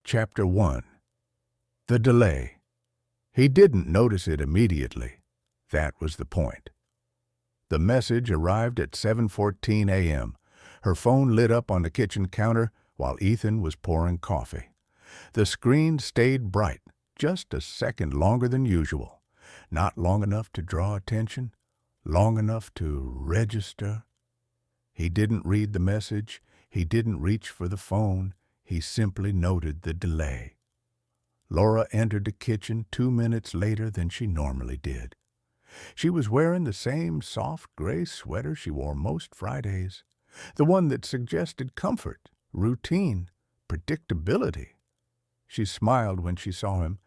Chapter 1. The Delay. He didn't notice it immediately. That was the point. The message arrived at 7:14 a.m. Her phone lit up on the kitchen counter while Ethan was pouring coffee. The screen stayed bright, just a second longer than usual. Not long enough to draw attention, long enough to register. He didn't read the message. He didn't reach for the phone. He simply noted the delay. Laura entered the kitchen 2 minutes later than she normally did. She was wearing the same soft gray sweater she wore most Fridays, the one that suggested comfort, routine, predictability. She smiled when she saw him.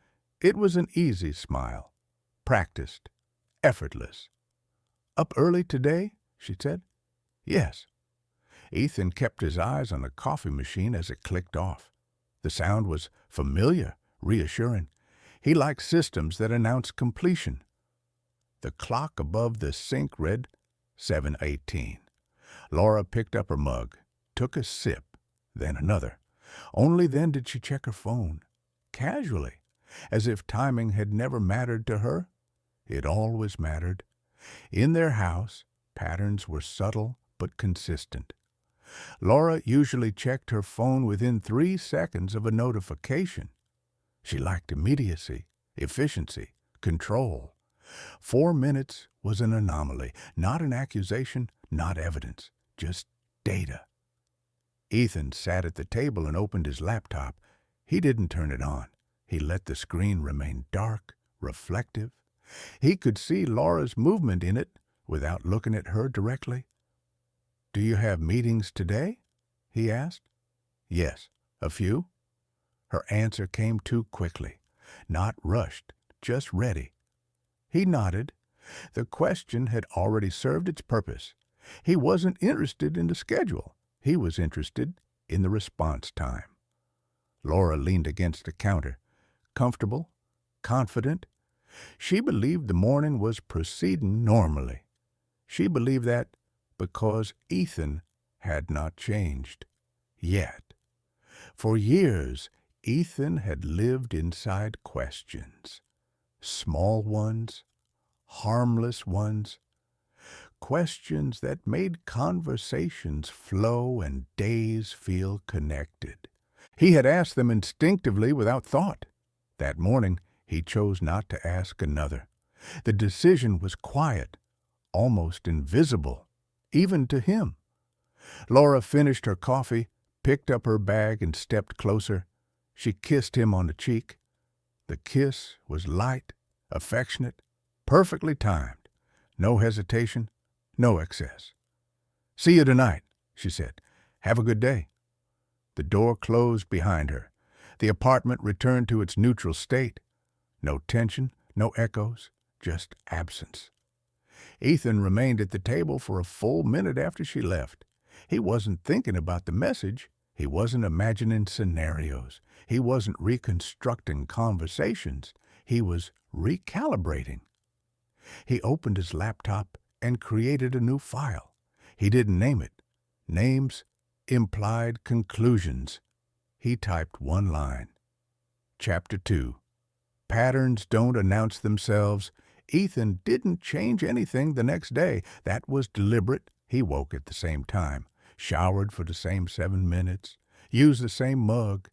It was an easy smile, practiced, effortless. "Up early today?" she said. "Yes." Ethan kept his eyes on the coffee machine as it clicked off. The sound was familiar, reassuring. He liked systems that announced completion. The clock above the sink read 7:18. Laura picked up her mug, took a sip, then another. Only then did she check her phone, casually, as if timing had never mattered to her. It always mattered. In their house, patterns were subtle but consistent. Laura usually checked her phone within 3 seconds of a notification. She liked immediacy, efficiency, control. 4 minutes was an anomaly, not an accusation, not evidence, just data. Ethan sat at the table and opened his laptop. He didn't turn it on. He let the screen remain dark, reflective. He could see Laura's movement in it without looking at her directly. "Do you have meetings today?" he asked. "Yes, a few." Her answer came too quickly, not rushed, just ready. He nodded. The question had already served its purpose. He wasn't interested in the schedule. He was interested in the response time. Laura leaned against the counter, comfortable, confident. She believed the morning was proceeding normally. She believed that because Ethan had not changed yet. For years, Ethan had lived inside questions. Small ones, harmless ones, questions that made conversations flow and days feel connected. He had asked them instinctively without thought. That morning, he chose not to ask another. The decision was quiet, almost invisible, even to him. Laura finished her coffee, picked up her bag, and stepped closer. She kissed him on the cheek. The kiss was light, affectionate, perfectly timed. No hesitation, no excess. "See you tonight," she said. "Have a good day." The door closed behind her. The apartment returned to its neutral state. No tension, no echoes, just absence. Ethan remained at the table for a full minute after she left. He wasn't thinking about the message. He wasn't imagining scenarios. He wasn't reconstructing conversations. He was recalibrating. He opened his laptop and created a new file. He didn't name it. Names implied conclusions. He typed one line. Chapter 2. Patterns don't announce themselves. Ethan didn't change anything the next day. That was deliberate. He woke at the same time, showered for the same 7 minutes, used the same mug,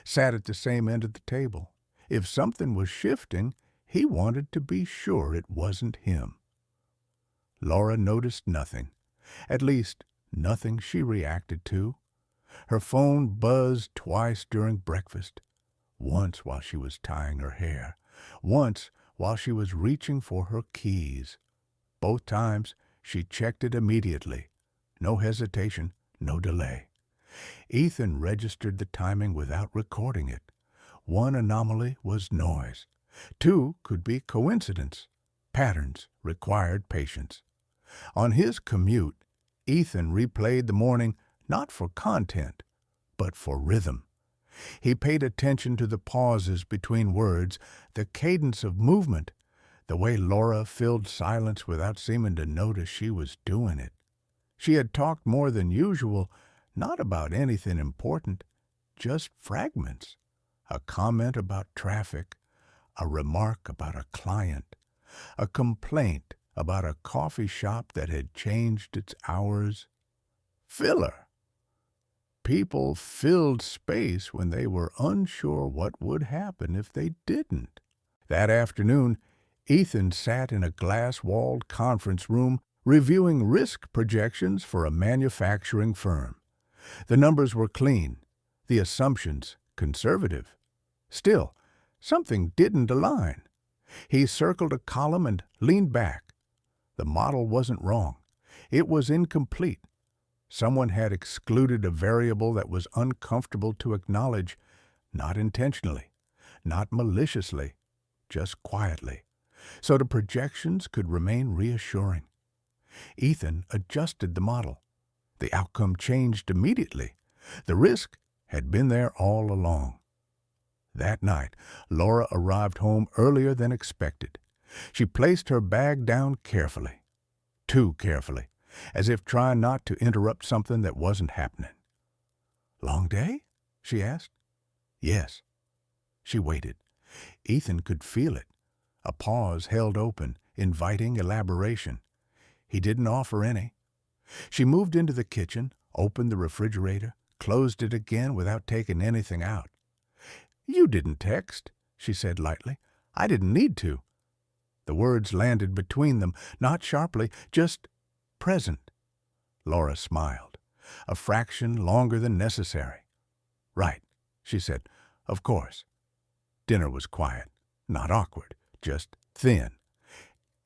sat at the same end of the table. If something was shifting, he wanted to be sure it wasn't him. Laura noticed nothing, at least nothing she reacted to. Her phone buzzed twice during breakfast, once while she was tying her hair, once while she was reaching for her keys. Both times she checked it immediately. No hesitation, no delay. Ethan registered the timing without recording it. One anomaly was noise. 2 could be coincidence. Patterns required patience. On his commute, Ethan replayed the morning not for content, but for rhythm. He paid attention to the pauses between words, the cadence of movement, the way Laura filled silence without seeming to notice she was doing it. She had talked more than usual, not about anything important, just fragments. A comment about traffic, a remark about a client, a complaint about a coffee shop that had changed its hours. Filler. People filled space when they were unsure what would happen if they didn't. That afternoon, Ethan sat in a glass-walled conference room reviewing risk projections for a manufacturing firm. The numbers were clean, the assumptions conservative. Still, something didn't align. He circled a column and leaned back. The model wasn't wrong. It was incomplete. Someone had excluded a variable that was uncomfortable to acknowledge, not intentionally, not maliciously, just quietly, so the projections could remain reassuring. Ethan adjusted the model. The outcome changed immediately. The risk had been there all along. That night, Laura arrived home earlier than expected. She placed her bag down carefully, too carefully, as if trying not to interrupt something that wasn't happening. "Long day?" she asked. "Yes." She waited. Ethan could feel it. A pause held open, inviting elaboration. He didn't offer any. She moved into the kitchen, opened the refrigerator, closed it again without taking anything out. "You didn't text," she said lightly. "I didn't need to." The words landed between them, not sharply, just present. Laura smiled, a fraction longer than necessary. "Right," she said. "Of course." Dinner was quiet, not awkward, just thin.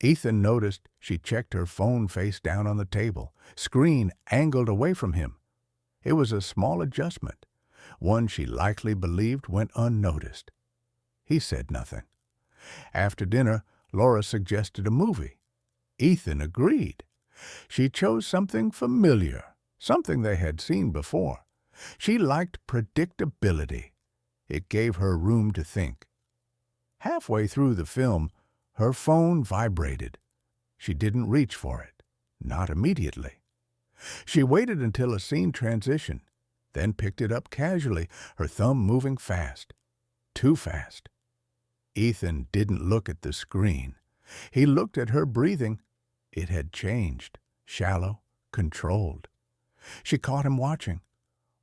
Ethan noticed she checked her phone face down on the table, screen angled away from him. It was a small adjustment, one she likely believed went unnoticed. He said nothing. After dinner, Laura suggested a movie. Ethan agreed. She chose something familiar, something they had seen before. She liked predictability. It gave her room to think. Halfway through the film, her phone vibrated. She didn't reach for it, not immediately. She waited until a scene transitioned, then picked it up casually, her thumb moving fast. Too fast. Ethan didn't look at the screen. He looked at her breathing. It had changed, shallow, controlled. She caught him watching.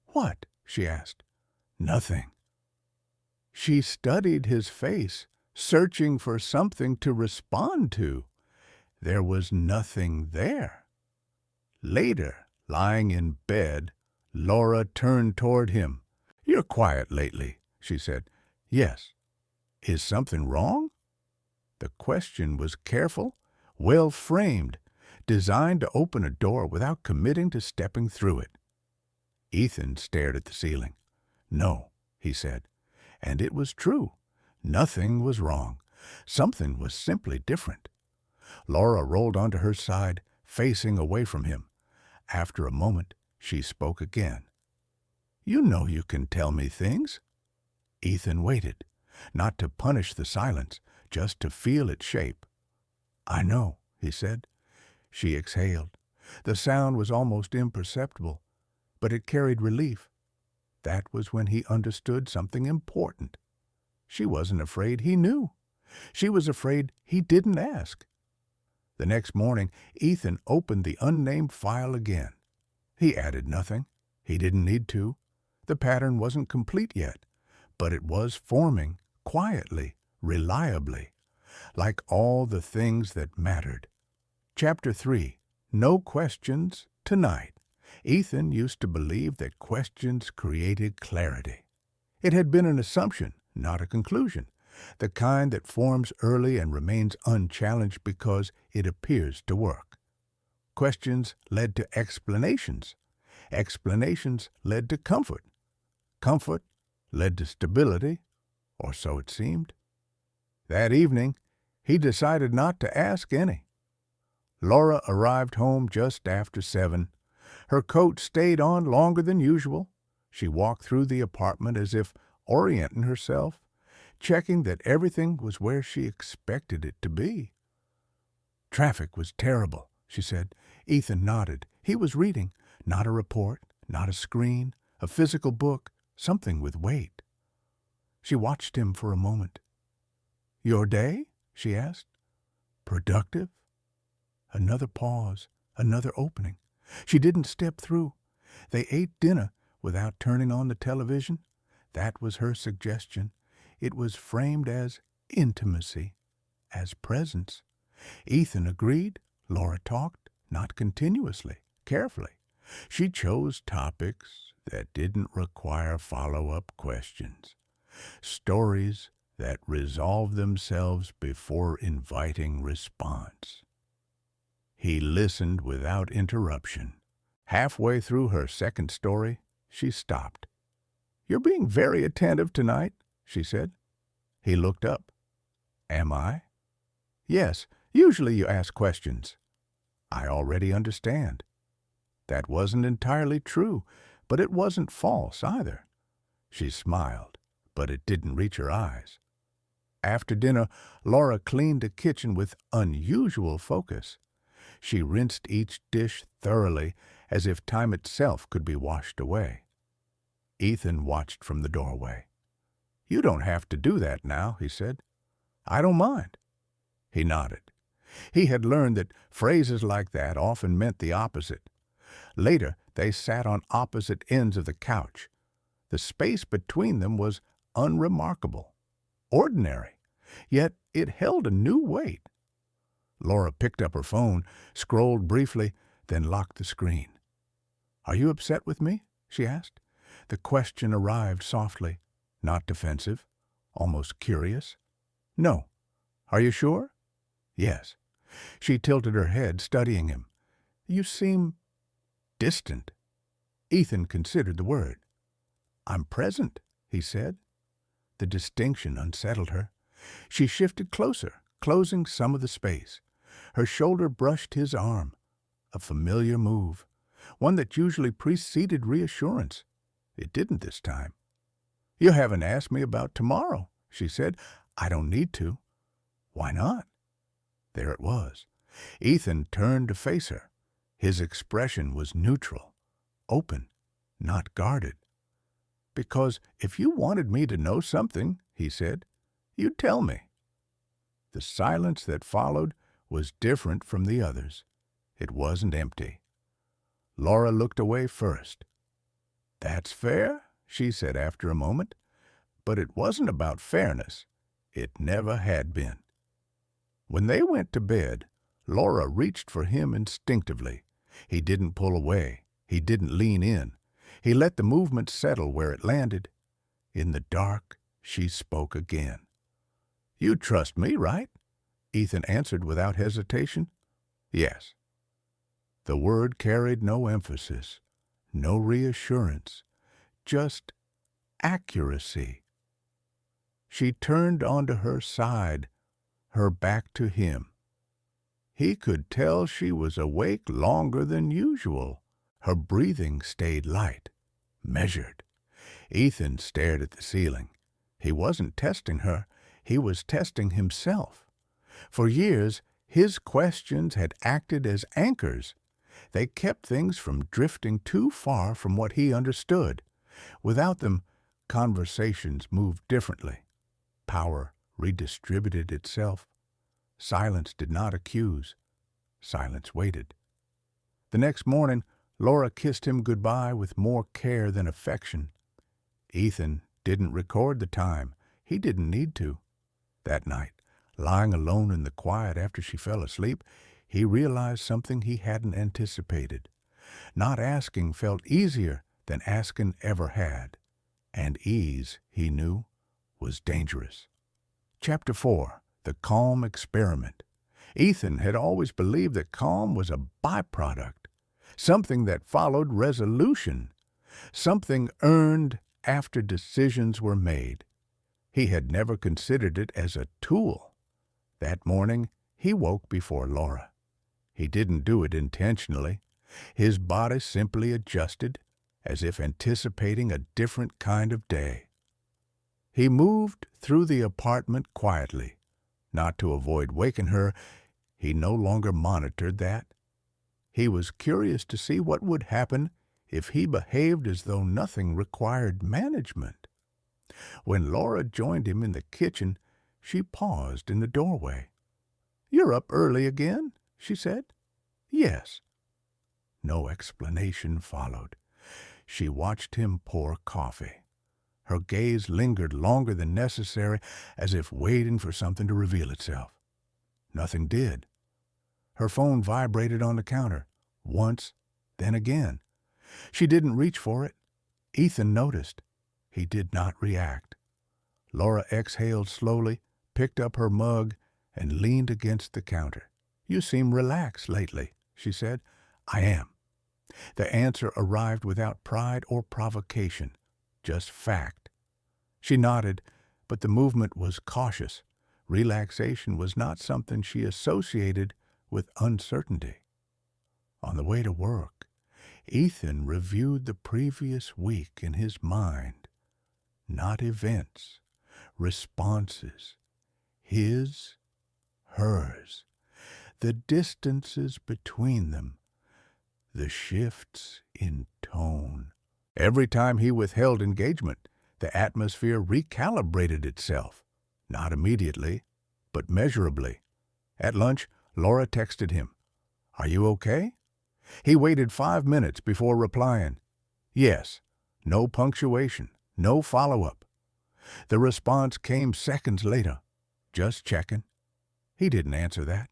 "What?" she asked. "Nothing." She studied his face, searching for something to respond to. There was nothing there. Later, lying in bed, Laura turned toward him. "You're quiet lately," she said. "Yes." "Is something wrong?" The question was careful, well framed, designed to open a door without committing to stepping through it. Ethan stared at the ceiling. "No," he said. And it was true. Nothing was wrong. Something was simply different. Laura rolled onto her side, facing away from him. After a moment, she spoke again. "You know you can tell me things." Ethan waited, not to punish the silence, just to feel its shape. "I know," he said. She exhaled. The sound was almost imperceptible, but it carried relief. That was when he understood something important. She wasn't afraid he knew. She was afraid he didn't ask. The next morning, Ethan opened the unnamed file again. He added nothing. He didn't need to. The pattern wasn't complete yet, but it was forming, quietly, reliably, like all the things that mattered. Chapter 3. No Questions Tonight. Ethan used to believe that questions created clarity. It had been an assumption, not a conclusion, the kind that forms early and remains unchallenged because it appears to work. Questions led to explanations. Explanations led to comfort. Comfort led to stability, or so it seemed. That evening, he decided not to ask any. Laura arrived home just after 7. Her coat stayed on longer than usual. She walked through the apartment as if orienting herself, checking that everything was where she expected it to be. "Traffic was terrible," she said. Ethan nodded. He was reading, not a report, not a screen, a physical book, something with weight. She watched him for a moment. "Your day?" she asked. "Productive?" Another pause, another opening. She didn't step through. They ate dinner without turning on the television. That was her suggestion. It was framed as intimacy, as presence. Ethan agreed. Laura talked, not continuously, carefully. She chose topics that didn't require follow-up questions. Stories that resolve themselves before inviting response. He listened without interruption. Halfway through her second story, she stopped. "You're being very attentive tonight," she said. He looked up. "Am I?" "Yes, usually you ask questions." "I already understand." That wasn't entirely true, but it wasn't false either. She smiled, but it didn't reach her eyes. After dinner, Laura cleaned the kitchen with unusual focus. She rinsed each dish thoroughly, as if time itself could be washed away. Ethan watched from the doorway. "You don't have to do that now," he said. "I don't mind." He nodded. He had learned that phrases like that often meant the opposite. Later, they sat on opposite ends of the couch. The space between them was unremarkable, ordinary, yet it held a new weight. Laura picked up her phone, scrolled briefly, then locked the screen. "Are you upset with me?" she asked. The question arrived softly, not defensive, almost curious. "No." "Are you sure?" "Yes." She tilted her head, studying him. "You seem distant." Ethan considered the word. "I'm present," he said. The distinction unsettled her. She shifted closer, closing some of the space. Her shoulder brushed his arm, a familiar move, one that usually preceded reassurance. It didn't this time. "You haven't asked me about tomorrow," she said. "I don't need to." "Why not?" There it was. Ethan turned to face her. His expression was neutral, open, not guarded. "Because if you wanted me to know something," he said, "you'd tell me." The silence that followed was different from the others. It wasn't empty. Laura looked away first. "That's fair," she said after a moment. But it wasn't about fairness. It never had been. When they went to bed, Laura reached for him instinctively. He didn't pull away. He didn't lean in. He let the movement settle where it landed. In the dark, she spoke again. "You trust me, right?" Ethan answered without hesitation. "Yes." The word carried no emphasis, no reassurance, just accuracy. She turned onto her side, her back to him. He could tell she was awake longer than usual. Her breathing stayed light, measured. Ethan stared at the ceiling. He wasn't testing her. He was testing himself. For years, his questions had acted as anchors. They kept things from drifting too far from what he understood. Without them, conversations moved differently. Power redistributed itself. Silence did not accuse. Silence waited. The next morning, Laura kissed him goodbye with more care than affection. Ethan didn't record the time. He didn't need to. That night, lying alone in the quiet after she fell asleep, he realized something he hadn't anticipated. Not asking felt easier than asking ever had. And ease, he knew, was dangerous. Chapter 4. The Calm Experiment. Ethan had always believed that calm was a byproduct, something that followed resolution, something earned after decisions were made. He had never considered it as a tool. That morning, he woke before Laura. He didn't do it intentionally. His body simply adjusted, as if anticipating a different kind of day. He moved through the apartment quietly. Not to avoid waking her, he no longer monitored that. He was curious to see what would happen if he behaved as though nothing required management. When Laura joined him in the kitchen, she paused in the doorway. "You're up early again?" she said. "Yes." No explanation followed. She watched him pour coffee. Her gaze lingered longer than necessary, as if waiting for something to reveal itself. Nothing did. Her phone vibrated on the counter, once, then again. She didn't reach for it. Ethan noticed. He did not react. Laura exhaled slowly, picked up her mug, and leaned against the counter. "You seem relaxed lately," she said. "I am." The answer arrived without pride or provocation, just fact. She nodded, but the movement was cautious. Relaxation was not something she associated with uncertainty. On the way to work, Ethan reviewed the previous week in his mind. Not events, responses. His, hers. The distances between them. The shifts in tone. Every time he withheld engagement, the atmosphere recalibrated itself. Not immediately, but measurably. At lunch, Laura texted him, "Are you okay?" He waited 5 minutes before replying, "Yes." No punctuation, no follow-up. The response came seconds later. "Just checking." He didn't answer that.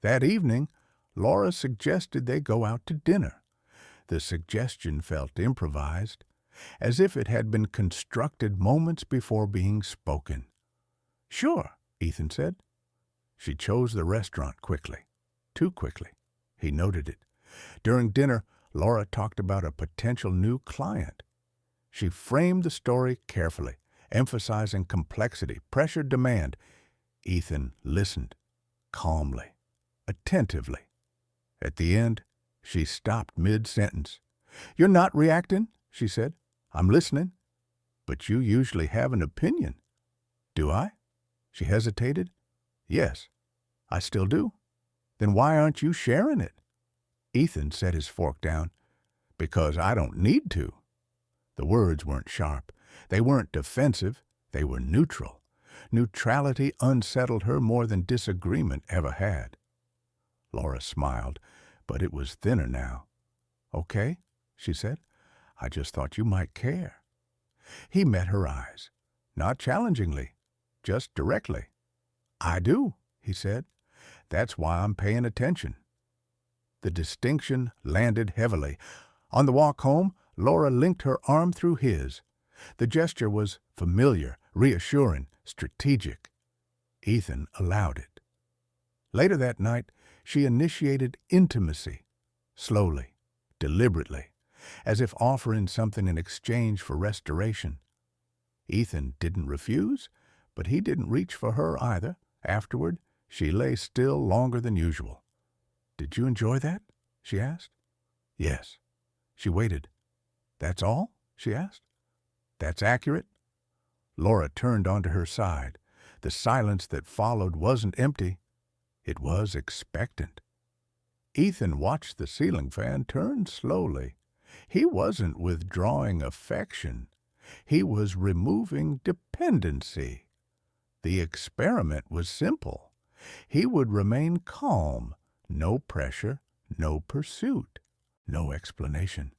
That evening, Laura suggested they go out to dinner. The suggestion felt improvised, as if it had been constructed moments before being spoken. "Sure," Ethan said. She chose the restaurant quickly. Too quickly. He noted it. During dinner, Laura talked about a potential new client. She framed the story carefully, emphasizing complexity, pressure, demand. Ethan listened, calmly, attentively. At the end, she stopped mid-sentence. "You're not reacting," she said. "I'm listening." "But you usually have an opinion." "Do I?" She hesitated. "Yes, I still do." "Then why aren't you sharing it?" Ethan set his fork down. "Because I don't need to." The words weren't sharp. They weren't defensive. They were neutral. Neutrality unsettled her more than disagreement ever had. Laura smiled, but it was thinner now. "Okay," she said. "I just thought you might care." He met her eyes, not challengingly, just directly. "I do," he said. "That's why I'm paying attention." The distinction landed heavily. On the walk home, Laura linked her arm through his. The gesture was familiar, reassuring, strategic. Ethan allowed it. Later that night, she initiated intimacy, slowly, deliberately, as if offering something in exchange for restoration. Ethan didn't refuse, but he didn't reach for her either. Afterward, she lay still longer than usual. "Did you enjoy that?" she asked. "Yes." She waited. "That's all?" she asked. "That's accurate?" Laura turned onto her side. The silence that followed wasn't empty. It was expectant. Ethan watched the ceiling fan turn slowly. He wasn't withdrawing affection. He was removing dependency. The experiment was simple. He would remain calm. No pressure, no pursuit, no explanation.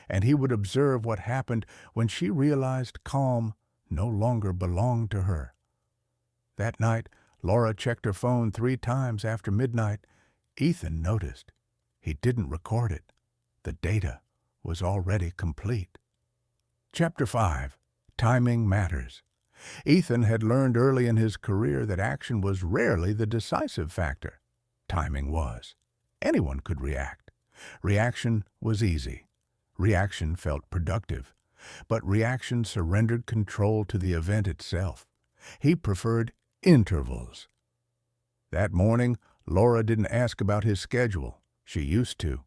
And he would observe what happened when she realized calm no longer belonged to her. That night, Laura checked her phone 3 times after midnight. Ethan noticed. He didn't record it. The data was already complete. Chapter 5. Timing Matters. Ethan had learned early in his career that action was rarely the decisive factor. Timing was. Anyone could react. Reaction was easy. Reaction felt productive. But reaction surrendered control to the event itself. He preferred intervals. That morning, Laura didn't ask about his schedule. She used to.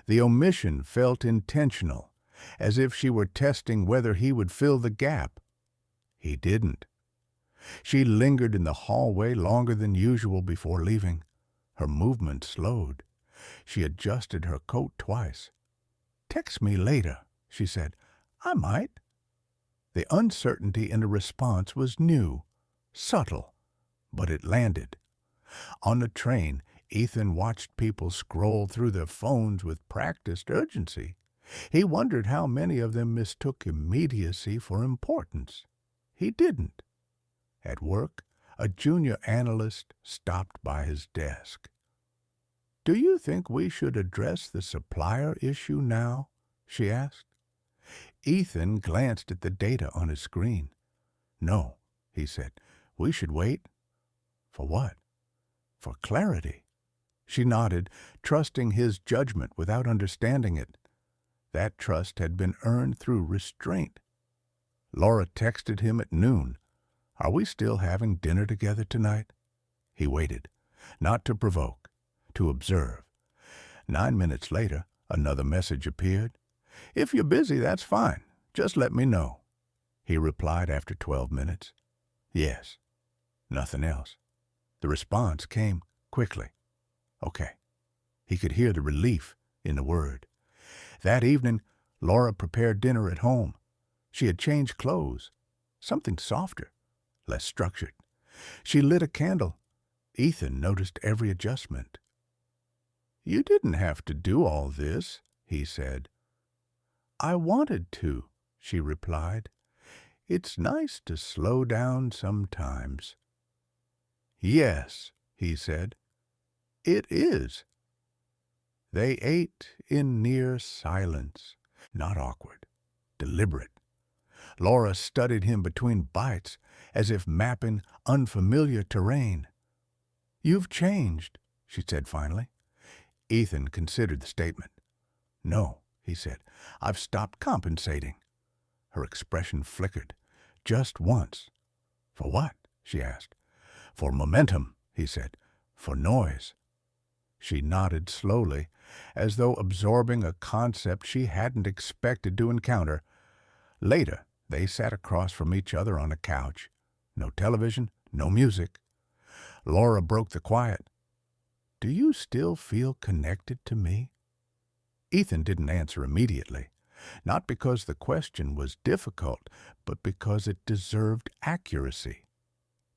The omission felt intentional, as if she were testing whether he would fill the gap. He didn't. She lingered in the hallway longer than usual before leaving. Her movement slowed. She adjusted her coat twice. "Text me later," she said. "I might." The uncertainty in the response was new, subtle, but it landed. On the train, Ethan watched people scroll through their phones with practiced urgency. He wondered how many of them mistook immediacy for importance. He didn't. At work, a junior analyst stopped by his desk. "Do you think we should address the supplier issue now?" she asked. Ethan glanced at the data on his screen. "No," he said. "We should wait." "For what?" "For clarity." She nodded, trusting his judgment without understanding it. That trust had been earned through restraint. Laura texted him at noon. "Are we still having dinner together tonight?" He waited, not to provoke, to observe. 9 minutes later, another message appeared. "If you're busy, that's fine. Just let me know." He replied after 12 minutes. "Yes." Nothing else. The response came quickly. "Okay." He could hear the relief in the word. That evening, Laura prepared dinner at home. She had changed clothes, something softer, less structured. She lit a candle. Ethan noticed every adjustment. "You didn't have to do all this," he said. "I wanted to," she replied. "It's nice to slow down sometimes." "Yes," he said. "It is." They ate in near silence, not awkward, deliberate. Laura studied him between bites, as if mapping unfamiliar terrain. "You've changed," she said finally. Ethan considered the statement. "No," he said. "I've stopped compensating." Her expression flickered. "Just once." "For what?" she asked. "For momentum," he said. "For noise." She nodded slowly, as though absorbing a concept she hadn't expected to encounter. Later, they sat across from each other on a couch. No television, no music. Laura broke the quiet. "Do you still feel connected to me?" Ethan didn't answer immediately, not because the question was difficult, but because it deserved accuracy.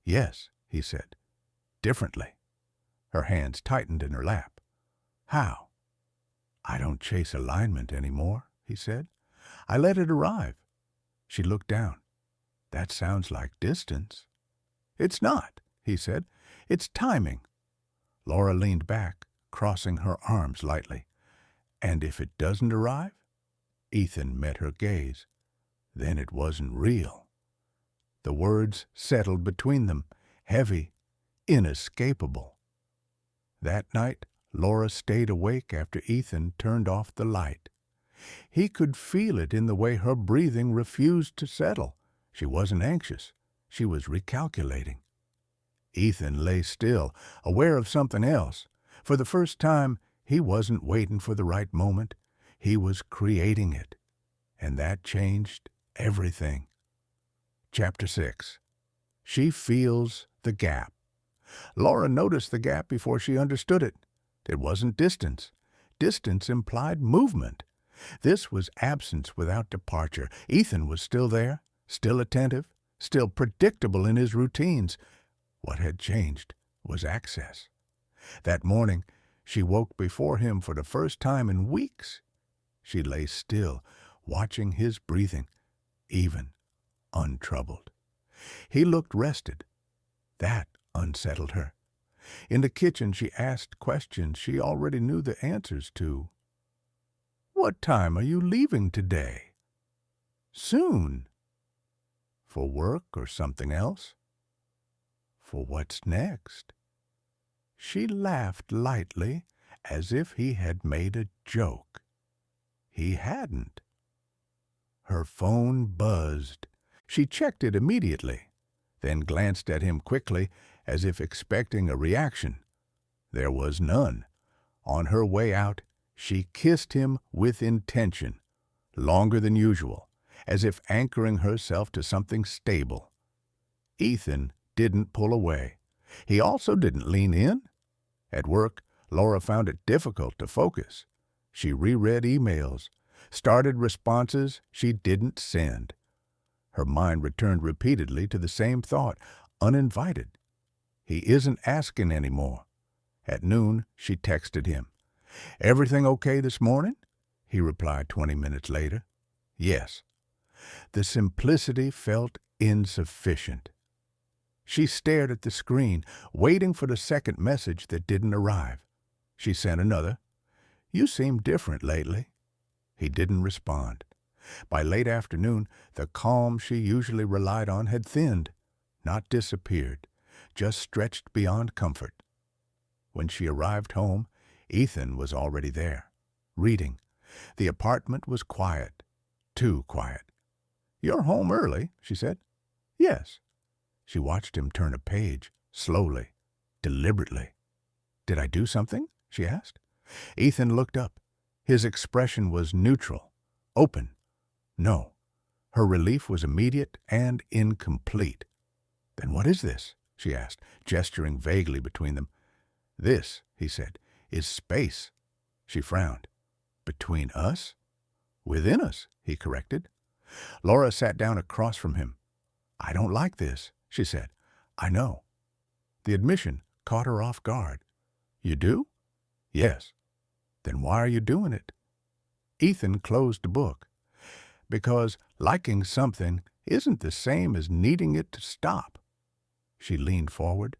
"Yes," he said, "differently." Her hands tightened in her lap. "How?" "I don't chase alignment anymore," he said. "I let it arrive." She looked down. "That sounds like distance." "It's not," he said. "It's timing." Laura leaned back, crossing her arms lightly. "And if it doesn't arrive?" Ethan met her gaze. "Then it wasn't real." The words settled between them, heavy, inescapable. That night, Laura stayed awake after Ethan turned off the light. He could feel it in the way her breathing refused to settle. She wasn't anxious. She was recalculating. Ethan lay still, aware of something else. For the first time, he wasn't waiting for the right moment. He was creating it. And that changed everything. Chapter 6. She feels the gap. Laura noticed the gap before she understood it. It wasn't distance. Distance implied movement. This was absence without departure. Ethan was still there, still attentive, still predictable in his routines. What had changed was access. That morning, she woke before him for the first time in weeks. She lay still, watching his breathing, even, untroubled. He looked rested. That unsettled her. In the kitchen, she asked questions she already knew the answers to. "What time are you leaving today?" "Soon." "For work or something else?" "For what's next?" She laughed lightly, as if he had made a joke. He hadn't. Her phone buzzed. She checked it immediately, then glanced at him quickly, as if expecting a reaction. There was none. On her way out, she kissed him with intention, longer than usual, as if anchoring herself to something stable. Ethan didn't pull away. He also didn't lean in. At work, Laura found it difficult to focus. She reread emails, started responses she didn't send. Her mind returned repeatedly to the same thought, uninvited. He isn't asking anymore. At noon, she texted him. "Everything okay this morning?" He replied 20 minutes later. "Yes." The simplicity felt insufficient. She stared at the screen, waiting for the second message that didn't arrive. She sent another. "You seem different lately." He didn't respond. By late afternoon, the calm she usually relied on had thinned, not disappeared, just stretched beyond comfort. When she arrived home, Ethan was already there, reading. The apartment was quiet, too quiet. "You're home early," she said. "Yes." She watched him turn a page, slowly, deliberately. "Did I do something?" she asked. Ethan looked up. His expression was neutral, open. No. Her relief was immediate and incomplete. "Then what is this?" she asked, gesturing vaguely between them. "This," he said, "is space." She frowned. "Between us?" "Within us," he corrected. Laura sat down across from him. "I don't like this," she said. "I know." The admission caught her off guard. "You do?" "Yes." "Then why are you doing it?" Ethan closed the book. "Because liking something isn't the same as needing it to stop." She leaned forward.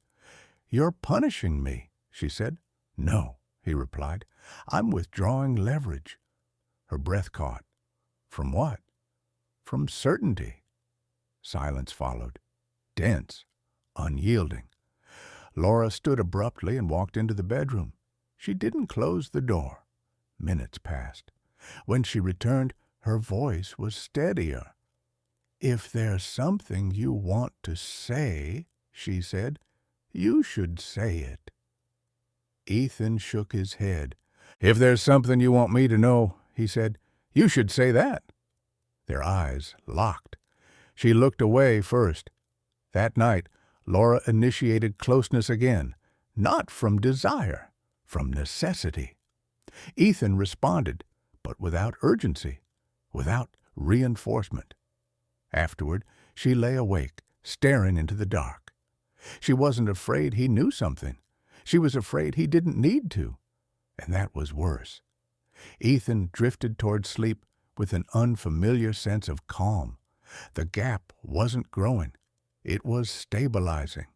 "You're punishing me," she said. "No," he replied. "I'm withdrawing leverage." Her breath caught. "From what?" "From certainty." Silence followed. Dense, unyielding. Laura stood abruptly and walked into the bedroom. She didn't close the door. Minutes passed. When she returned, her voice was steadier. "If there's something you want to say," she said, "you should say it." Ethan shook his head. "If there's something you want me to know," he said, "you should say that." Their eyes locked. She looked away first. That night, Laura initiated closeness again, not from desire, from necessity. Ethan responded, but without urgency, without reinforcement. Afterward, she lay awake, staring into the dark. She wasn't afraid he knew something. She was afraid he didn't need to, and that was worse. Ethan drifted toward sleep with an unfamiliar sense of calm. The gap wasn't growing. It was stabilizing.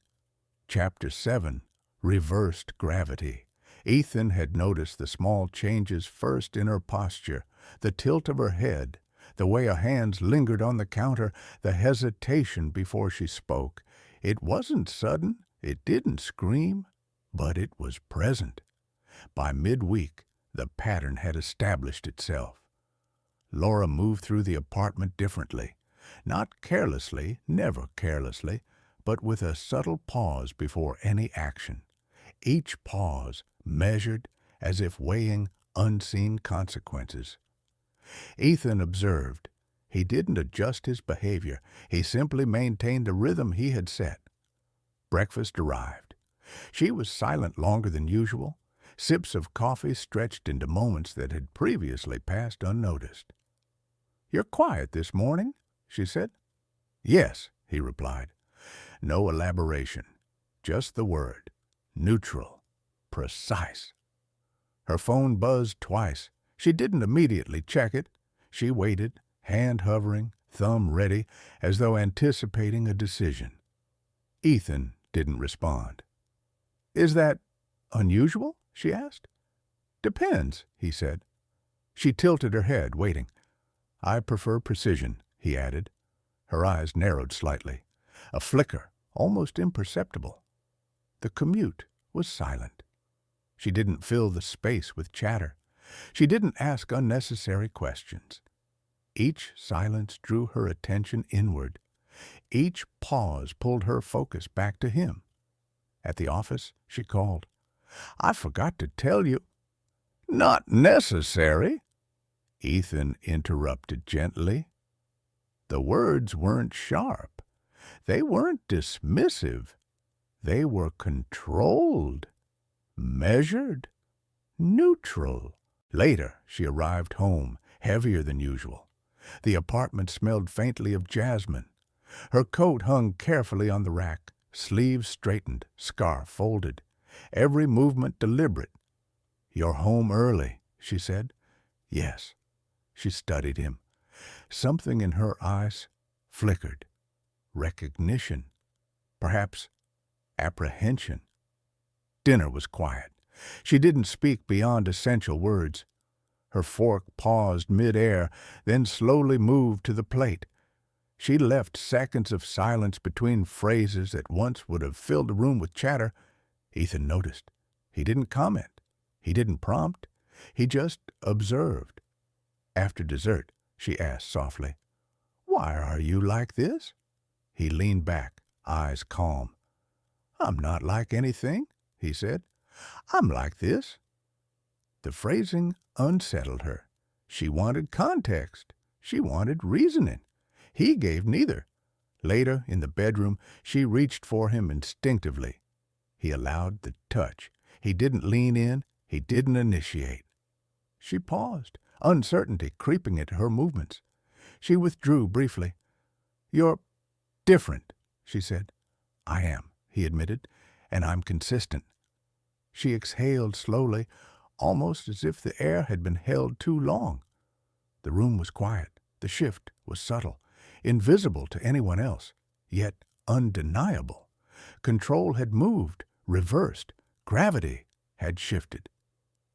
Chapter 7, Reversed Gravity. Ethan had noticed the small changes first in her posture, the tilt of her head, the way her hands lingered on the counter, the hesitation before she spoke. It wasn't sudden, it didn't scream, but it was present. By midweek, the pattern had established itself. Laura moved through the apartment differently. Not carelessly, never carelessly, but with a subtle pause before any action. Each pause measured as if weighing unseen consequences. Ethan observed. He didn't adjust his behavior. He simply maintained the rhythm he had set. Breakfast arrived. She was silent longer than usual. Sips of coffee stretched into moments that had previously passed unnoticed. "You're quiet this morning," she said. "Yes," he replied. No elaboration, just the word. Neutral. Precise. Her phone buzzed twice. She didn't immediately check it. She waited, hand hovering, thumb ready, as though anticipating a decision. Ethan didn't respond. "Is that unusual?" she asked. "Depends," he said. She tilted her head, waiting. "I prefer precision," he added. Her eyes narrowed slightly. A flicker, almost imperceptible. The commute was silent. She didn't fill the space with chatter. She didn't ask unnecessary questions. Each silence drew her attention inward. Each pause pulled her focus back to him. At the office, she called. "I forgot to tell you." "Not necessary," Ethan interrupted gently. The words weren't sharp. They weren't dismissive. They were controlled, measured, neutral. Later, she arrived home, heavier than usual. The apartment smelled faintly of jasmine. Her coat hung carefully on the rack, sleeves straightened, scarf folded, every movement deliberate. "You're home early," she said. "Yes." She studied him. Something in her eyes flickered. Recognition. Perhaps apprehension. Dinner was quiet. She didn't speak beyond essential words. Her fork paused mid-air, then slowly moved to the plate. She left seconds of silence between phrases that once would have filled the room with chatter. Ethan noticed. He didn't comment. He didn't prompt. He just observed. After dessert, she asked softly, "Why are you like this?" He leaned back, eyes calm. "I'm not like anything," he said. "I'm like this." The phrasing unsettled her. She wanted context. She wanted reasoning. He gave neither. Later, in the bedroom, she reached for him instinctively. He allowed the touch. He didn't lean in. He didn't initiate. She paused, uncertainty creeping into her movements. She withdrew briefly. "You're different," she said. "I am," he admitted, "and I'm consistent." She exhaled slowly, almost as if the air had been held too long. The room was quiet. The shift was subtle, invisible to anyone else, yet undeniable. Control had moved, reversed. Gravity had shifted.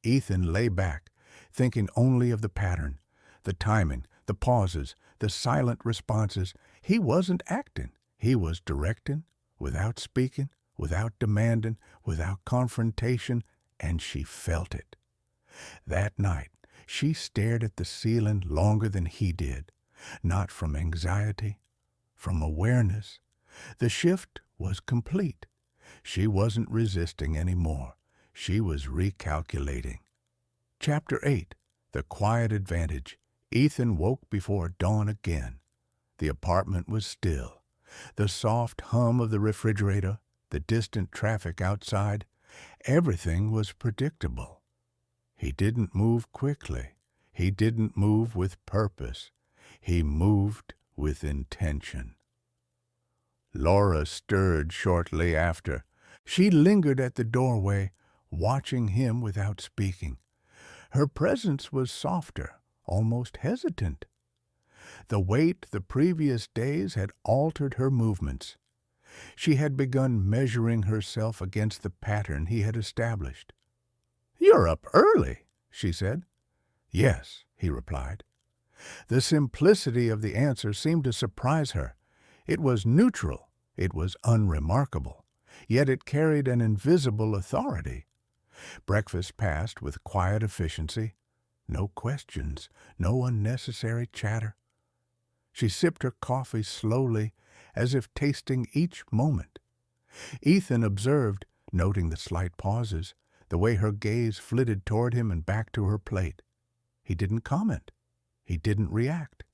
Ethan lay back, thinking only of the pattern, the timing, the pauses, the silent responses. He wasn't acting. He was directing, without speaking, without demanding, without confrontation, and she felt it. That night, she stared at the ceiling longer than he did, not from anxiety, from awareness. The shift was complete. She wasn't resisting anymore. She was recalculating. Chapter 8. The Quiet Advantage. Ethan woke before dawn again. The apartment was still. The soft hum of the refrigerator, the distant traffic outside, everything was predictable. He didn't move quickly. He didn't move with purpose. He moved with intention. Laura stirred shortly after. She lingered at the doorway, watching him without speaking. Her presence was softer, almost hesitant. The weight the previous days had altered her movements. She had begun measuring herself against the pattern he had established. "You're up early," she said. "Yes," he replied. The simplicity of the answer seemed to surprise her. It was neutral. It was unremarkable. Yet it carried an invisible authority. Breakfast passed with quiet efficiency. No questions, no unnecessary chatter. She sipped her coffee slowly, as if tasting each moment. Ethan observed, noting the slight pauses, the way her gaze flitted toward him and back to her plate. He didn't comment. He didn't react.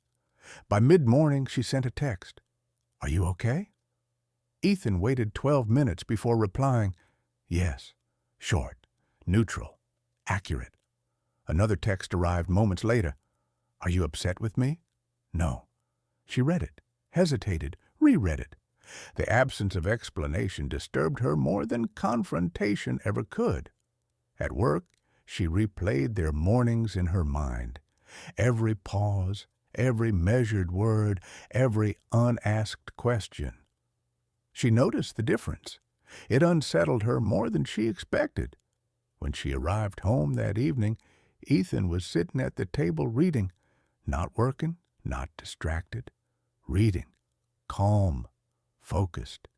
By mid-morning, she sent a text. "Are you okay?" Ethan waited 12 minutes before replying, "Yes." Short, neutral, accurate. Another text arrived moments later. "Are you upset with me?" "No." She read it, hesitated, reread it. The absence of explanation disturbed her more than confrontation ever could. At work, she replayed their mornings in her mind. Every pause, every measured word, every unasked question. She noticed the difference. It unsettled her more than she expected. When she arrived home that evening, Ethan was sitting at the table reading, not working, not distracted, reading, calm, focused.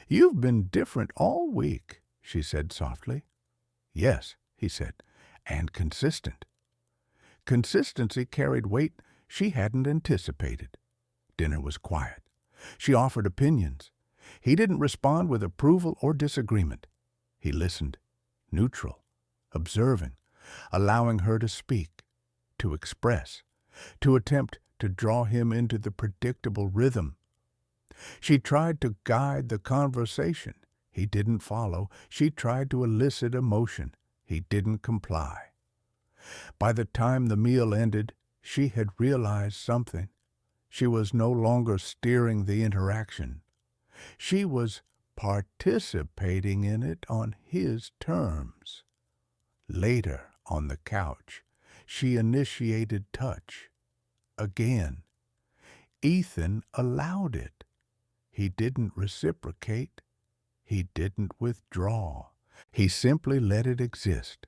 "You've been different all week," she said softly. "Yes," he said, "and consistent." Consistency carried weight she hadn't anticipated. Dinner was quiet. She offered opinions. He didn't respond with approval or disagreement. He listened, neutral, observing, allowing her to speak, to express, to attempt to draw him into the predictable rhythm. She tried to guide the conversation. He didn't follow. She tried to elicit emotion. He didn't comply. By the time the meal ended, she had realized something. She was no longer steering the interaction. She was participating in it on his terms. Later, on the couch, she initiated touch. Again, Ethan allowed it. He didn't reciprocate. He didn't withdraw. He simply let it exist.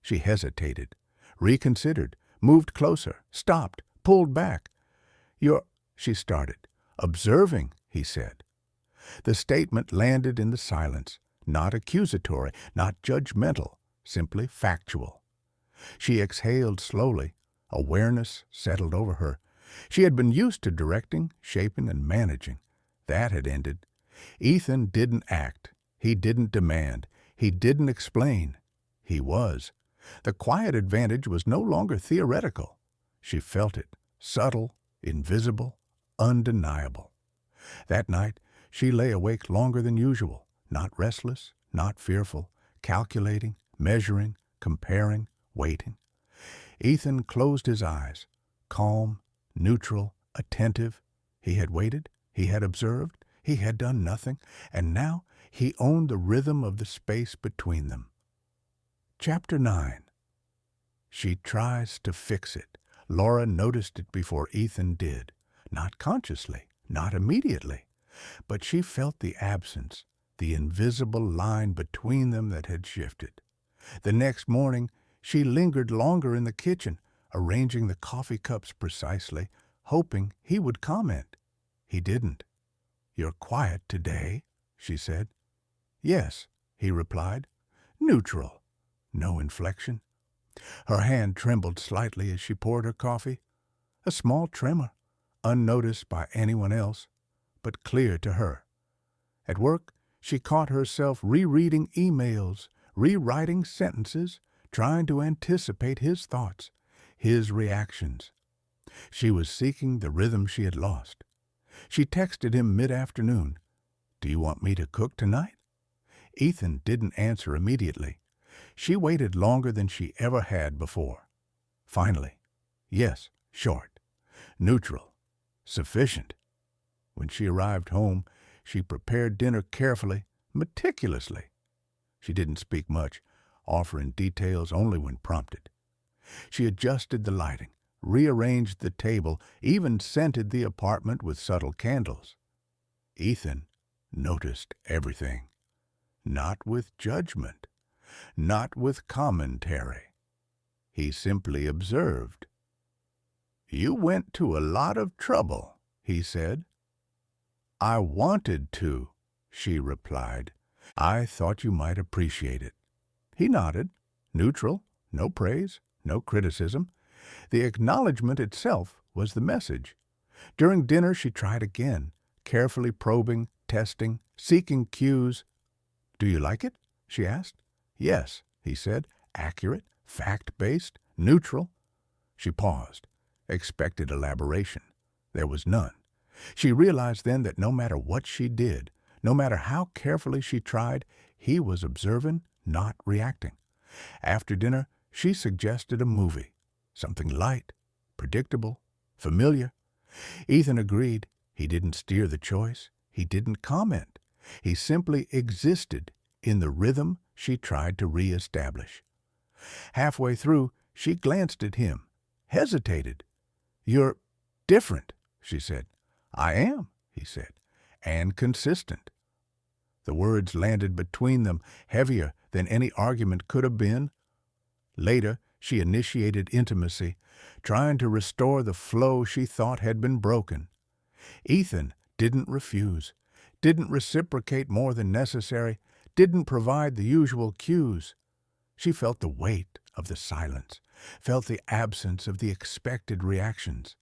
She hesitated, reconsidered, moved closer, stopped, pulled back. "You're—" she started. "Observing," he said. The statement landed in the silence, not accusatory, not judgmental, simply factual. She exhaled slowly. Awareness settled over her. She had been used to directing, shaping, and managing. That had ended. Ethan didn't act. He didn't demand. He didn't explain. He was. The quiet advantage was no longer theoretical. She felt it, subtle, invisible, undeniable. That night, she lay awake longer than usual, not restless, not fearful, calculating, measuring, comparing, waiting. Ethan closed his eyes, calm, neutral, attentive. He had waited, he had observed, he had done nothing, and now he owned the rhythm of the space between them. Chapter 9. She tries to fix it. Laura noticed it before Ethan did. Not consciously, not immediately. But she felt the absence, the invisible line between them that had shifted. The next morning, she lingered longer in the kitchen, arranging the coffee cups precisely, hoping he would comment. He didn't. "You're quiet today," she said. "Yes," he replied. Neutral. No inflection. Her hand trembled slightly as she poured her coffee. A small tremor, unnoticed by anyone else, but clear to her. At work, she caught herself rereading emails, rewriting sentences, trying to anticipate his thoughts, his reactions. She was seeking the rhythm she had lost. She texted him mid-afternoon, "Do you want me to cook tonight?" Ethan didn't answer immediately. She waited longer than she ever had before. Finally, yes, short, neutral, sufficient. When she arrived home, she prepared dinner carefully, meticulously. She didn't speak much, offering details only when prompted. She adjusted the lighting, rearranged the table, even scented the apartment with subtle candles. Ethan noticed everything. Not with judgment, not with commentary. He simply observed. "You went to a lot of trouble," he said. "I wanted to," she replied. "I thought you might appreciate it." He nodded, neutral, no praise, no criticism. The acknowledgment itself was the message. During dinner she tried again, carefully probing, testing, seeking cues. "Do you like it?" she asked. "Yes," he said, accurate, fact-based, neutral. She paused, expected elaboration. There was none. She realized then that no matter what she did, no matter how carefully she tried, he was observing, not reacting. After dinner, she suggested a movie, something light, predictable, familiar. Ethan agreed. He didn't steer the choice. He didn't comment. He simply existed in the rhythm she tried to reestablish. Halfway through, she glanced at him, hesitated. "You're different," she said. "I am," he said, "and consistent." The words landed between them, heavier than any argument could have been. Later, she initiated intimacy, trying to restore the flow she thought had been broken. Ethan didn't refuse, didn't reciprocate more than necessary, didn't provide the usual cues. She felt the weight of the silence, felt the absence of the expected reactions,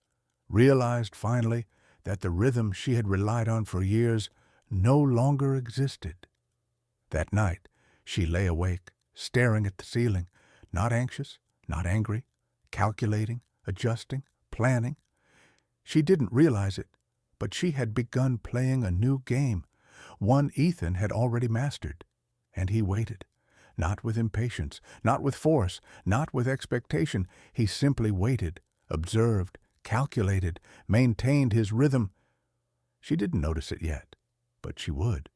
realized finally that the rhythm she had relied on for years no longer existed. That night, she lay awake, staring at the ceiling, not anxious, not angry, calculating, adjusting, planning. She didn't realize it, but she had begun playing a new game, one Ethan had already mastered, and he waited. Not with impatience, not with force, not with expectation. He simply waited, observed, calculated, maintained his rhythm. She didn't notice it yet, but she would,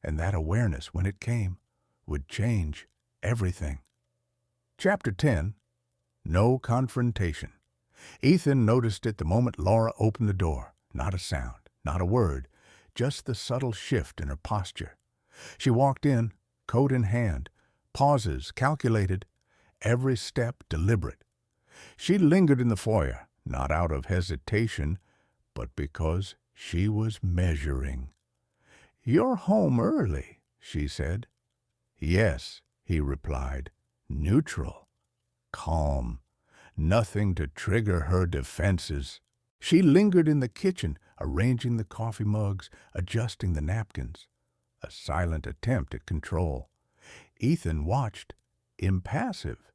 and that awareness, when it came, would change everything. Chapter 10. No Confrontation. Ethan noticed it the moment Laura opened the door. Not a sound, not a word, just the subtle shift in her posture. She walked in, coat in hand, pauses calculated, every step deliberate. She lingered in the foyer, not out of hesitation, but because she was measuring. "You're home early," she said. "Yes," he replied, neutral, calm, nothing to trigger her defenses. She lingered in the kitchen, arranging the coffee mugs, adjusting the napkins. A silent attempt at control. Ethan watched, impassive,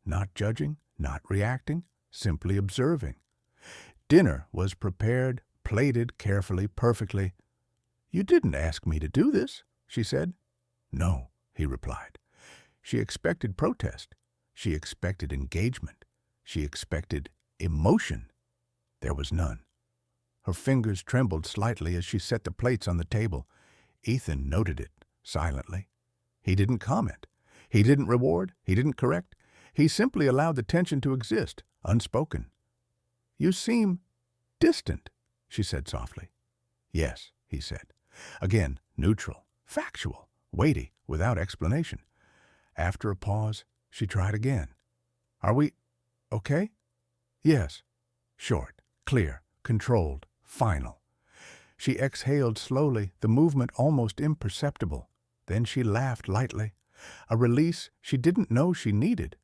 not judging, not reacting, simply observing. Dinner was prepared, plated carefully, perfectly. "You didn't ask me to do this," she said. "No," he replied. She expected protest. She expected engagement. She expected emotion. There was none. Her fingers trembled slightly as she set the plates on the table. Ethan noted it, silently. He didn't comment. He didn't reward. He didn't correct. He simply allowed the tension to exist, unspoken. "You seem distant," she said softly. "Yes," he said. Again, neutral, factual, weighty, without explanation. After a pause, she tried again. "Are we okay?" "Yes." Short, clear, controlled, final. She exhaled slowly, the movement almost imperceptible. Then she laughed lightly, a release she didn't know she needed.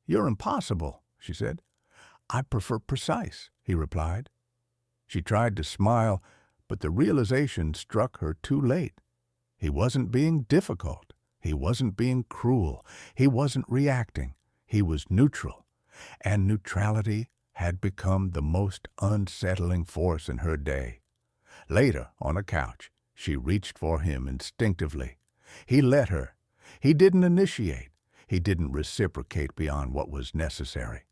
"You're impossible," she said. "I prefer precise," he replied. She tried to smile, but the realization struck her too late. He wasn't being difficult. He wasn't being cruel. He wasn't reacting. He was neutral, and neutrality had become the most unsettling force in her day. Later, on a couch, she reached for him instinctively. He let her. He didn't initiate. He didn't reciprocate beyond what was necessary.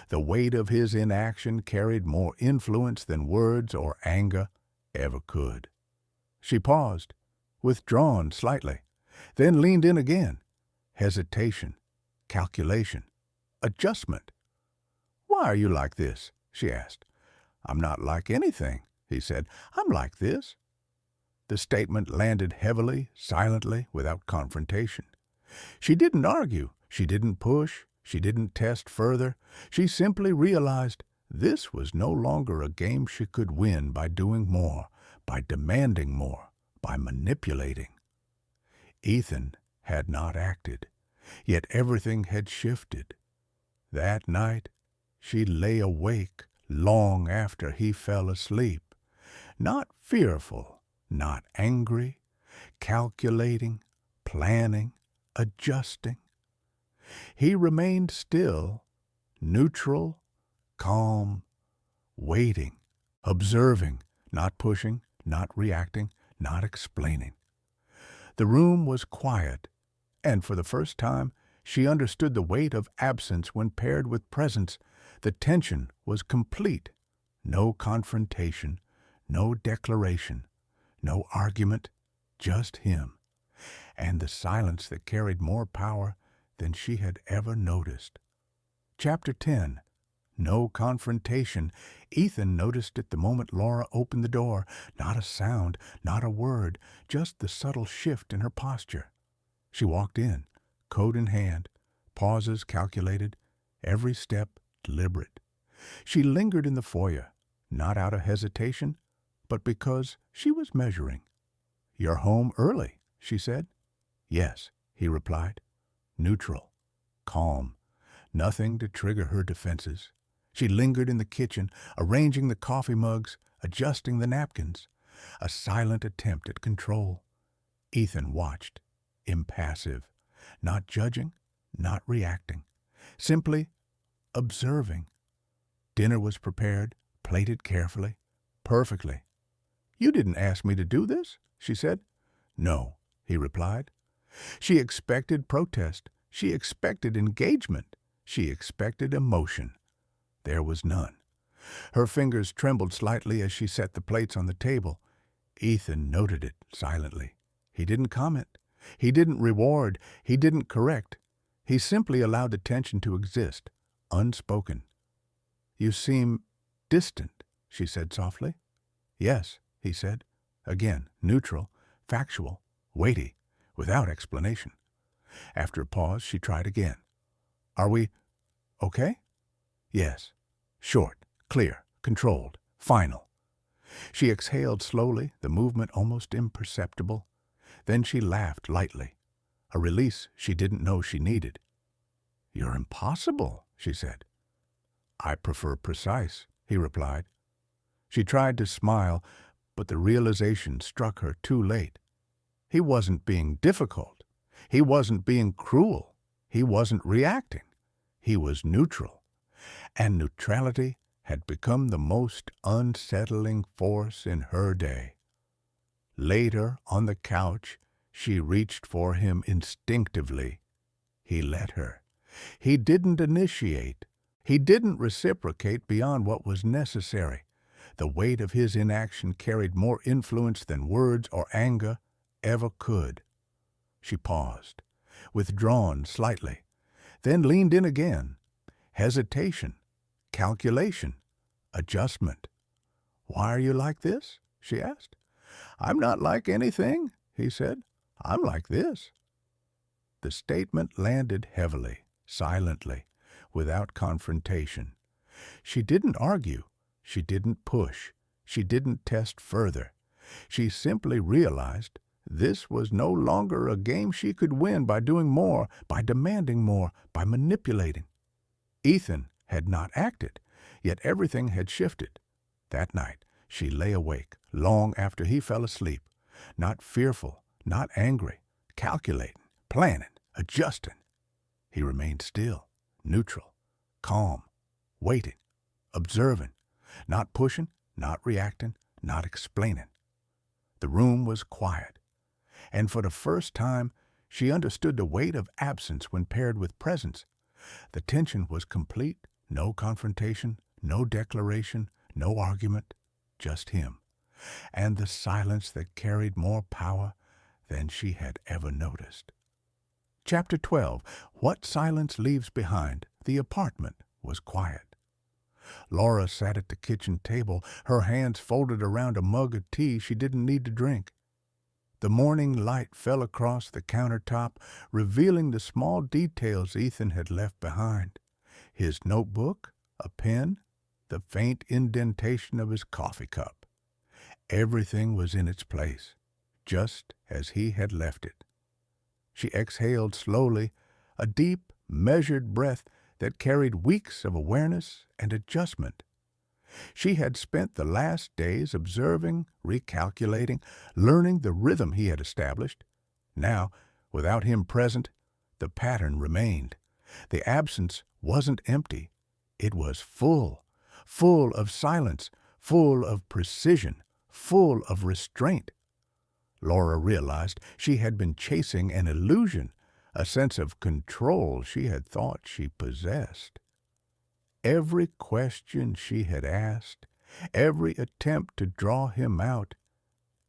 The weight of his inaction carried more influence than words or anger ever could. She paused, withdrawn slightly, then leaned in again. Hesitation, calculation, adjustment. "Why are you like this?" she asked. "I'm not like anything," he said. "I'm like this." The statement landed heavily, silently, without confrontation. She didn't argue. She didn't push. She didn't test further. She simply realized this was no longer a game she could win by doing more, by demanding more, by manipulating. Ethan had not acted, yet everything had shifted. That night, she lay awake long after he fell asleep, not fearful, not angry, calculating, planning, adjusting. He remained still, neutral, calm, waiting, observing, not pushing, not reacting, not explaining. The room was quiet, and for the first time she understood the weight of absence when paired with presence. The tension was complete. No confrontation, no declaration, no argument, just him, and the silence that carried more power than she had ever noticed. Chapter 10. No Confrontation. Ethan noticed it the moment Laura opened the door. Not a sound, not a word, just the subtle shift in her posture. She walked in, coat in hand, pauses calculated, every step deliberate. She lingered in the foyer, not out of hesitation, but because she was measuring. "You're home early," she said. "Yes," he replied, neutral, calm, nothing to trigger her defenses. She lingered in the kitchen, arranging the coffee mugs, adjusting the napkins, a silent attempt at control. Ethan watched, impassive, not judging, not reacting, simply observing. Dinner was prepared, plated carefully, perfectly. "You didn't ask me to do this," she said. "No," he replied. She expected protest. She expected engagement. She expected emotion. There was none. Her fingers trembled slightly as she set the plates on the table. Ethan noted it silently. He didn't comment. He didn't reward. He didn't correct. He simply allowed the tension to exist, unspoken. "You seem distant," she said softly. "Yes," he said. Again, neutral, factual, weighty, without explanation. After a pause, she tried again. "Are we okay?" "Yes." Short, clear, controlled, final. She exhaled slowly, the movement almost imperceptible. Then she laughed lightly, a release she didn't know she needed. "You're impossible," she said. "I prefer precise," he replied. She tried to smile, but the realization struck her too late. He wasn't being difficult. He wasn't being cruel. He wasn't reacting. He was neutral. And neutrality had become the most unsettling force in her day. Later, on the couch, she reached for him instinctively. He let her. He didn't initiate. He didn't reciprocate beyond what was necessary. The weight of his inaction carried more influence than words or anger ever could. She paused, withdrawn slightly, then leaned in again. Hesitation, calculation, adjustment. "Why are you like this?" she asked. "I'm not like anything," he said. "I'm like this." The statement landed heavily, silently, without confrontation. She didn't argue. She didn't push. She didn't test further. She simply realized this was no longer a game she could win by doing more, by demanding more, by manipulating. Ethan had not acted, yet everything had shifted. That night, she lay awake, long after he fell asleep, not fearful, not angry, calculating, planning, adjusting. He remained still, neutral, calm, waiting, observing, not pushing, not reacting, not explaining. The room was quiet, and for the first time she understood the weight of absence when paired with presence. The tension was complete, no confrontation, no declaration, no argument, just him, and the silence that carried more power than she had ever noticed. Chapter 12. What Silence Leaves Behind. The apartment was quiet. Laura sat at the kitchen table, her hands folded around a mug of tea she didn't need to drink. The morning light fell across the countertop, revealing the small details Ethan had left behind. His notebook, a pen, the faint indentation of his coffee cup. Everything was in its place, just as he had left it. She exhaled slowly, a deep, measured breath that carried weeks of awareness and adjustment. She had spent the last days observing, recalculating, learning the rhythm he had established. Now, without him present, the pattern remained. The absence wasn't empty. It was full, full of silence, full of precision, full of restraint. Laura realized she had been chasing an illusion, a sense of control she had thought she possessed. Every question she had asked, every attempt to draw him out,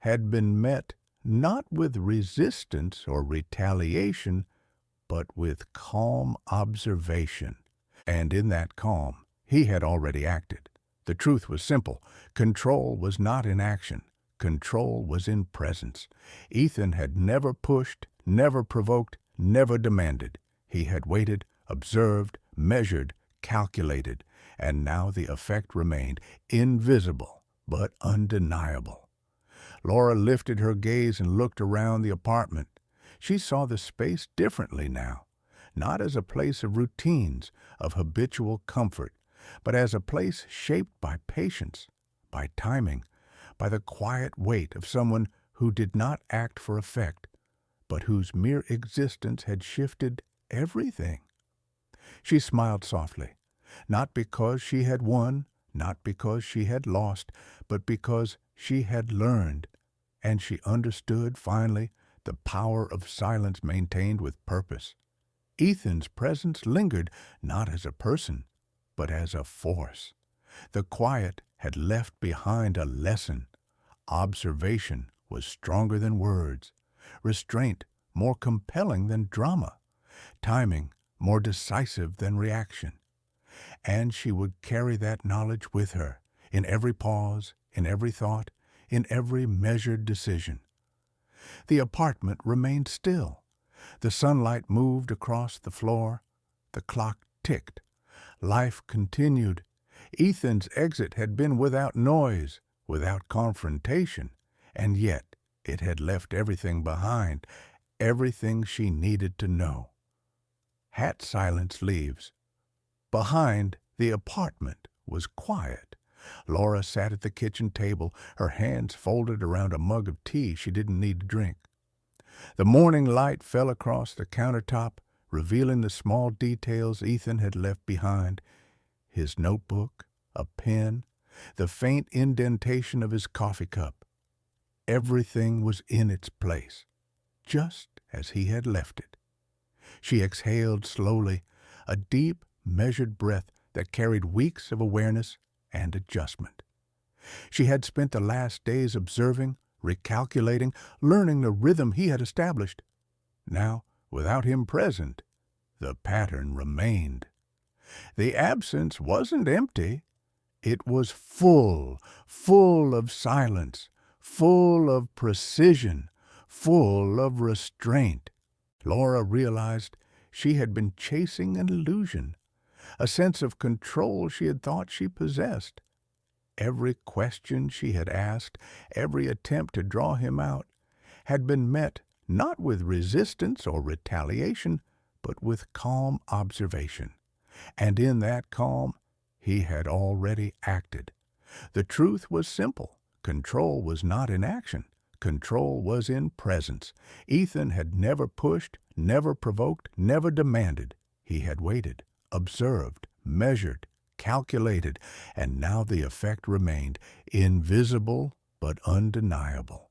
had been met not with resistance or retaliation, but with calm observation. And in that calm, he had already acted. The truth was simple. Control was not in action. Control was in presence. Ethan had never pushed, never provoked, never demanded. He had waited, observed, measured, calculated, and now the effect remained invisible but undeniable. Laura lifted her gaze and looked around the apartment. She saw the space differently now, not as a place of routines, of habitual comfort, but as a place shaped by patience, by timing, by the quiet weight of someone who did not act for effect, but whose mere existence had shifted everything. She smiled softly, not because she had won, not because she had lost, but because she had learned, and she understood, finally, the power of silence maintained with purpose. Ethan's presence lingered not as a person, but as a force, The quiet had left behind a lesson. Observation was stronger than words, restraint more compelling than drama, timing more decisive than reaction. And she would carry that knowledge with her in every pause, in every thought, in every measured decision. The apartment remained still. The sunlight moved across the floor. The clock ticked. Life continued. Ethan's exit had been without noise, without confrontation, and yet it had left everything behind, everything she needed to know. Hat silence leaves. Behind, the apartment was quiet. Laura sat at the kitchen table, her hands folded around a mug of tea she didn't need to drink. The morning light fell across the countertop, revealing the small details Ethan had left behind: his notebook, a pen, the faint indentation of his coffee cup. Everything was in its place, just as he had left it. She exhaled slowly, a deep, measured breath that carried weeks of awareness and adjustment. She had spent the last days observing, recalculating, learning the rhythm he had established. Now, without him present, the pattern remained. The absence wasn't empty. It was full of silence, full of precision, full of restraint. Laura realized she had been chasing an illusion, a sense of control she had thought she possessed. Every question she had asked, every attempt to draw him out, had been met not with resistance or retaliation, but with calm observation. And in that calm, he had already acted. The truth was simple. Control was not in action. Control was in presence. Ethan had never pushed, never provoked, never demanded. He had waited, observed, measured, calculated, and now the effect remained, invisible but undeniable.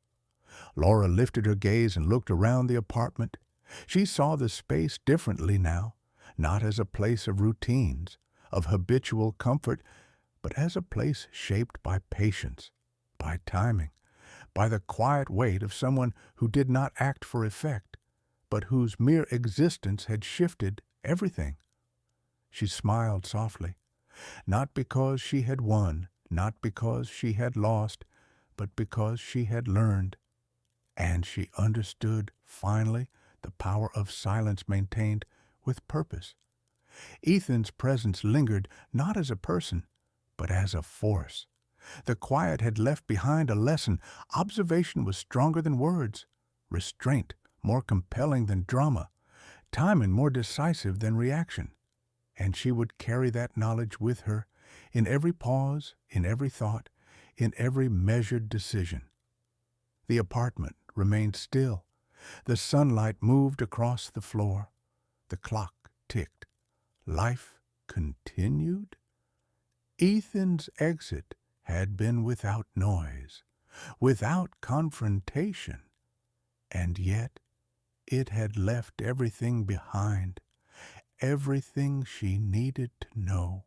Laura lifted her gaze and looked around the apartment. She saw the space differently now, not as a place of routines, of habitual comfort, but as a place shaped by patience, by timing, by the quiet weight of someone who did not act for effect, but whose mere existence had shifted everything. She smiled softly, not because she had won, not because she had lost, but because she had learned. And she understood, finally, the power of silence maintained with purpose. Ethan's presence lingered not as a person, but as a force. The quiet had left behind a lesson. Observation was stronger than words, restraint more compelling than drama, timing more decisive than reaction. And she would carry that knowledge with her in every pause, in every thought, in every measured decision. The apartment remained still. The sunlight moved across the floor. The clock ticked. Life continued. Ethan's exit had been without noise, without confrontation, and yet it had left everything behind, everything she needed to know.